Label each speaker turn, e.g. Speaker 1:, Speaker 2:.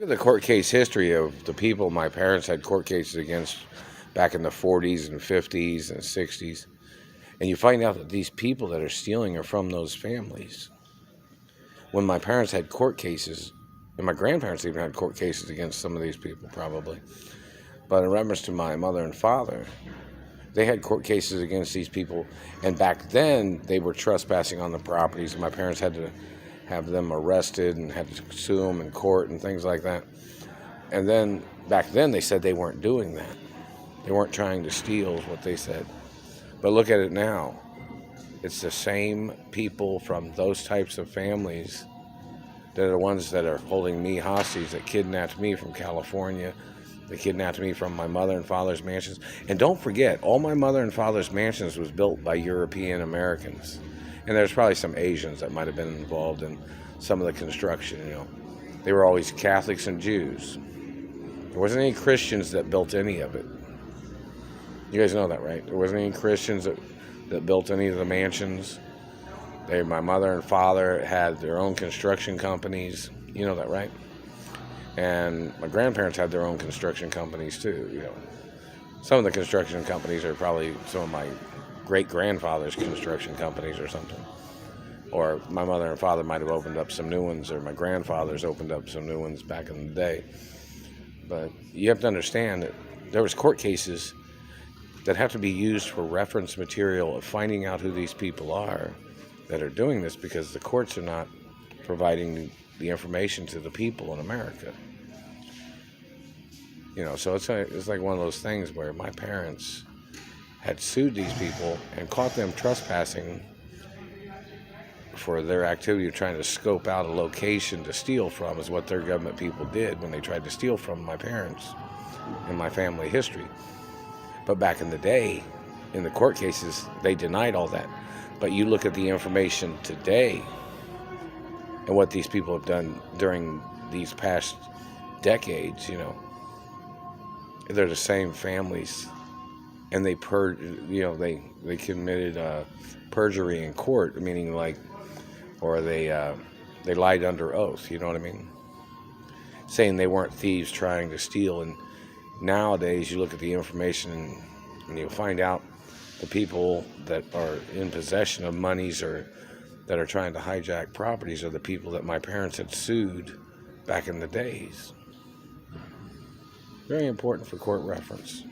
Speaker 1: The court case history of the people my parents had court cases against back in the 40s and 50s and 60s, and you find out that these people that are stealing are from those families. When my parents had court cases, and my grandparents even had court cases against some of these people probably, but in reference to my mother and father, they had court cases against these people, and back then they were trespassing on the properties, and my parents had to have them arrested and had to sue them in court and things like that. And then back then they said they weren't doing that. They weren't trying to steal is what they said. But look at it now. It's the same people from those types of families that are the ones that are holding me hostage, that kidnapped me from California. They kidnapped me from my mother and father's mansions. And don't forget, all my mother and father's mansions was built by European Americans. And there's probably some Asians that might have been involved in some of the construction, They were always Catholics and Jews. There wasn't any Christians that built any of it. You guys know that, right? There wasn't any Christians that built any of the mansions. My mother and father had their own construction companies. You know that, right? And my grandparents had their own construction companies too. Some of the construction companies are probably some of my great-grandfather's construction companies or something. Or my mother and father might have opened up some new ones, or my grandfathers opened up some new ones back in the day. But you have to understand that there was court cases that have to be used for reference material of finding out who these people are that are doing this, because the courts are not providing the information to the people in America. So it's like one of those things where my parents had sued these people and caught them trespassing for their activity of trying to scope out a location to steal from, is what their government people did when they tried to steal from my parents and my family history. But back in the day, in the court cases, they denied all that. But you look at the information today and what these people have done during these past decades, they're the same families. And they they committed perjury in court, meaning they lied under oath. You know what I mean? Saying they weren't thieves trying to steal. And nowadays, you look at the information and you find out the people that are in possession of monies or that are trying to hijack properties are the people that my parents had sued back in the days. Very important for court reference.